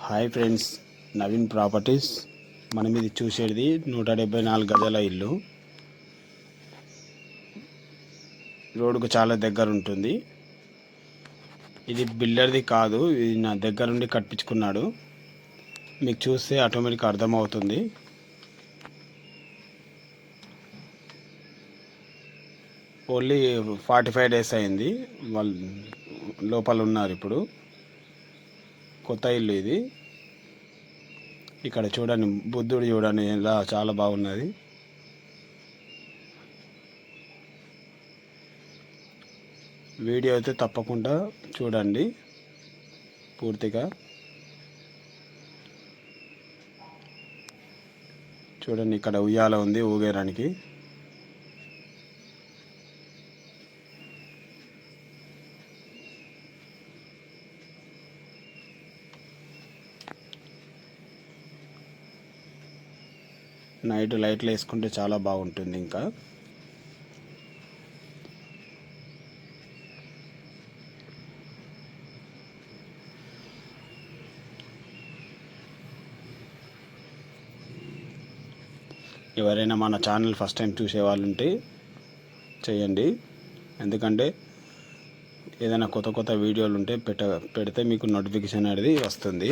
Hi friends, Naveen properties. మనం ఇది చూసేది 174 గజాల ఇల్లు. రోడ్డుకు చాలా దగ్గర ఉంటుంది. ఇది బిల్డర్ది కాదు, ఇది నా దగ్గర నుండి కట్టించుకున్నాడు. మీకు చూస్తే ఆటోమేటిక్గా అర్థమవుతుంది. ఓన్లీ 45 డేస్ అయింది. వాళ్ళు లోపల ఉన్నారు. ఇప్పుడు కొత్త ఇల్లు ఇది. ఇక్కడ చూడండి, బుద్ధుడు చూడండి ఎలా చాలా బాగున్నది. వీడియో అయితే తప్పకుండా చూడండి పూర్తిగా. చూడండి, ఇక్కడ ఉయ్యాల ఉంది ఊగేయడానికి. నైట్ లైట్లు వేసుకుంటే చాలా బాగుంటుంది. ఇంకా ఎవరైనా మన ఛానల్ ఫస్ట్ టైం చూసే వాళ్ళు ఉంటే చేయండి. ఎందుకంటే ఏదైనా కొత్త కొత్త వీడియోలు ఉంటే పెడితే మీకు నోటిఫికేషన్ అనేది వస్తుంది.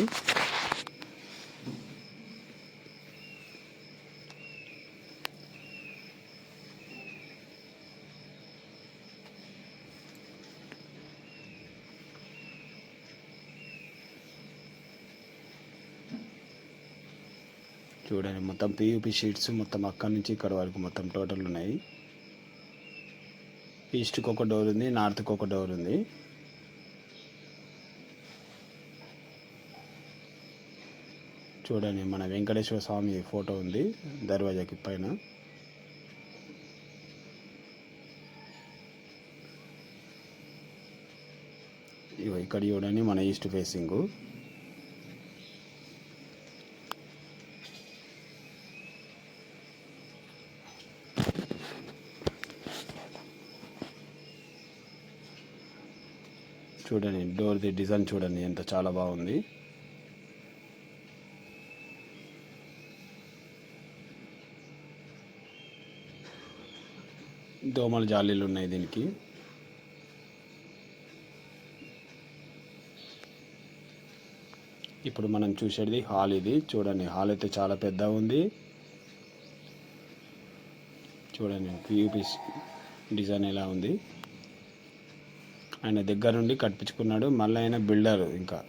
చూడండి, మొత్తం పియూపీ షీట్స్ మొత్తం అక్కడి నుంచి ఇక్కడ వరకు మొత్తం టోటల్ ఉన్నాయి. ఈస్ట్కి ఒక డోర్ ఉంది, నార్త్కి ఒక డోర్ ఉంది. చూడండి, మన వెంకటేశ్వర స్వామి ఫోటో ఉంది దర్వాజాకి పైన. ఇక్కడ చూడండి మన ఈస్ట్ ఫేసింగ్. చూడండి, డోర్ది డిజైన్ చూడండి ఎంత చాలా బాగుంది. దోమల జాలీలు ఉన్నాయి దీనికి. ఇప్పుడు మనం చూసేది హాల్. ఇది చూడండి, హాల్ అయితే చాలా పెద్ద ఉంది. చూడండి పియూపీ డిజైన్ ఎలా ఉంది. ఆయన దగ్గర నుండి కట్టించుకున్నాడు. మళ్ళీ ఆయన బిల్డర్. ఇంకా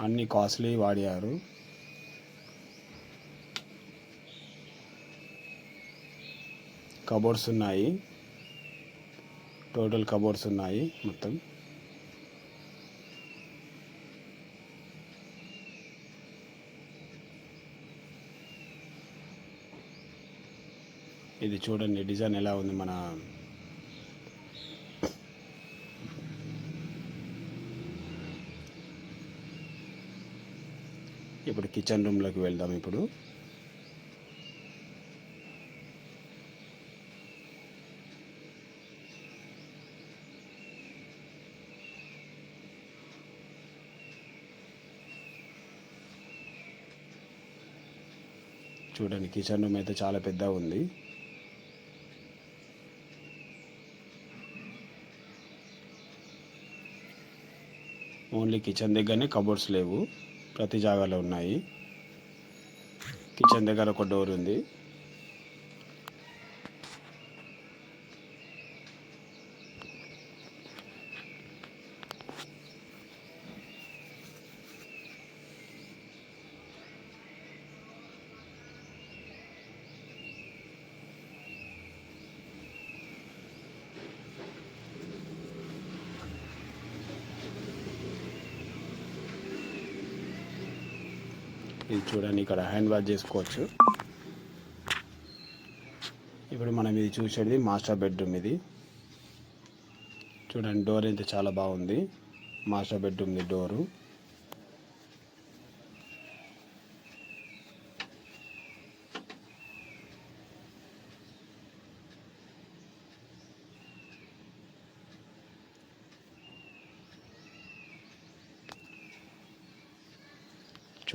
అన్ని కాస్ట్లీ వాడారు. కబోర్డ్స్ ఉన్నాయి, టోటల్ కబోర్డ్స్ ఉన్నాయి మొత్తం. ఇది చూడండి డిజైన్ ఎలా ఉంది. మన ఇప్పుడు కిచెన్ రూమ్లోకి వెళ్దాం. ఇప్పుడు చూడండి, కిచెన్ రూమ్ అయితే చాలా పెద్దగా ఉంది. ఓన్లీ కిచెన్ దగ్గరనే కబోర్డ్స్ లేవు, ప్రతి జాగాలో ఉన్నాయి. కిచెన్ దగ్గర ఒక డోర్ ఉంది. ఇది చూడండి, ఇక్కడ హ్యాండ్ వాష్ చేసుకోవచ్చు. ఇప్పుడు మనం ఇది చూసేది మాస్టర్ బెడ్రూమ్. ఇది చూడండి, డోర్ అయితే చాలా బాగుంది. మాస్టర్ బెడ్రూమ్ది డోరు.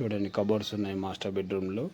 చూడండి, కబోర్డ్స్ ఉన్నాయి మాస్టర్ బెడ్రూమ్లో.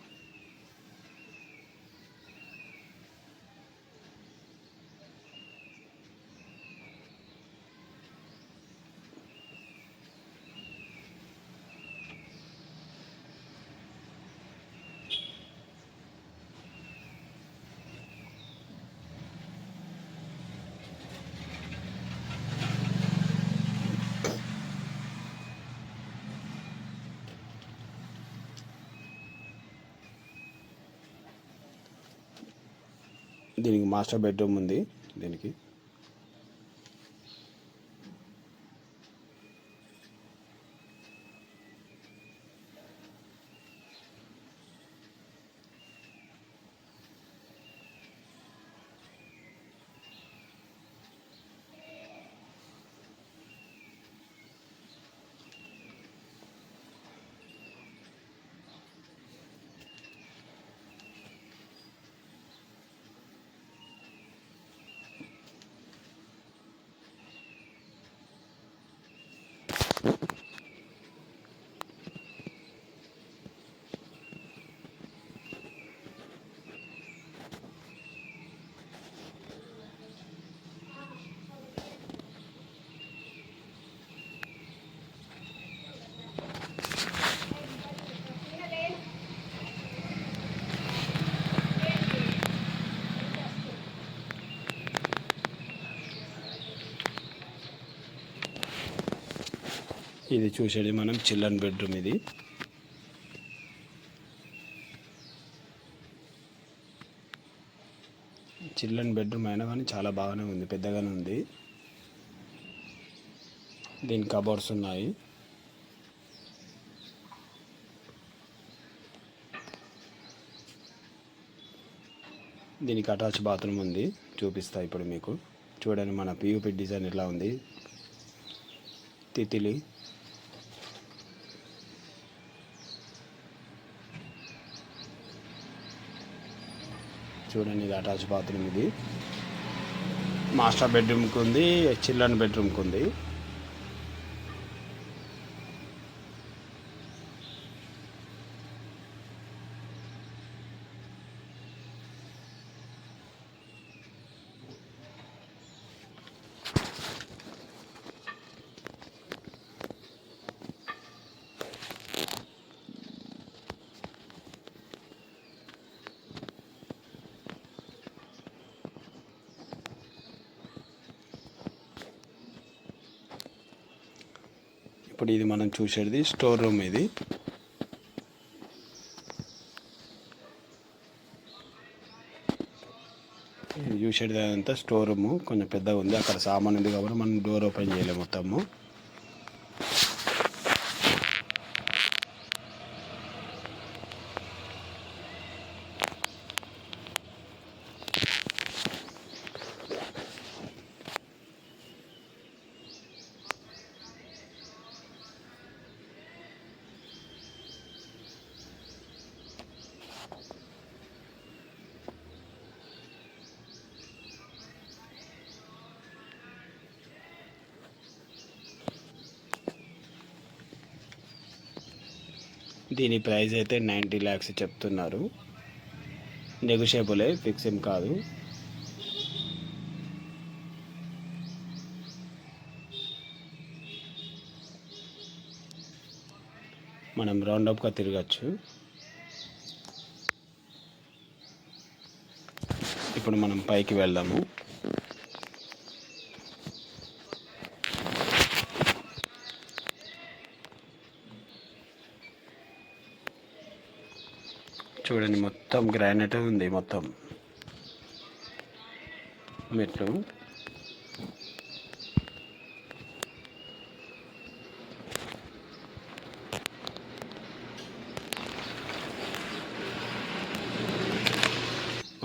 దీనికి మాస్టర్ బెడ్రూమ్ ఉంది. దీనికి ఇది చూసేది మనం చిల్డ్రన్ బెడ్రూమ్. ఇది చిల్డ్రన్ బెడ్రూమ్ అయినా కానీ చాలా బాగానే ఉంది, పెద్దగానే ఉంది. దీని కబోర్డ్స్ ఉన్నాయి. దీనికి అటాచ్ బాత్రూమ్ ఉంది, చూపిస్తా ఇప్పుడు మీకు. చూడండి మన పియూపీ డిజైన్ ఎట్లా ఉంది, తితిలి. చూడండి, ఇది అటాచ్ బాత్రూమ్. ఇది మాస్టర్ బెడ్రూమ్కి ఉంది, చిల్డ్రన్ బెడ్రూమ్కి ఉంది. ఇప్పుడు ఇది మనం చూసేది స్టోర్ రూమ్. ఇది చూసేది అంతా స్టోర్ రూమ్, కొంచెం పెద్దగా ఉంది. అక్కడ సామాన్ ఉంది కాబట్టి మనం డోర్ ఓపెన్ చేయలేము మొత్తము. దీని ప్రైస్ అయితే 90 lakhs చెప్తున్నారు. నెగోషియబులే, ఫిక్స్ ఏం కాదు. మనం రౌండప్గా తిరగచ్చు. ఇప్పుడు మనం పైకి వెళ్దాము. చూడండి, మొత్తం గ్రానైట్ ఉంది, మొత్తం మెట్లు.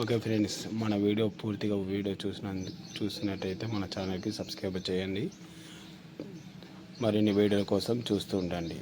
ఓకే ఫ్రెండ్స్, మన వీడియో పూర్తిగా చూసినట్టయితే మన ఛానల్కి సబ్స్క్రైబ్ చేయండి. మరిన్ని వీడియోల కోసం చూస్తూ ఉండండి.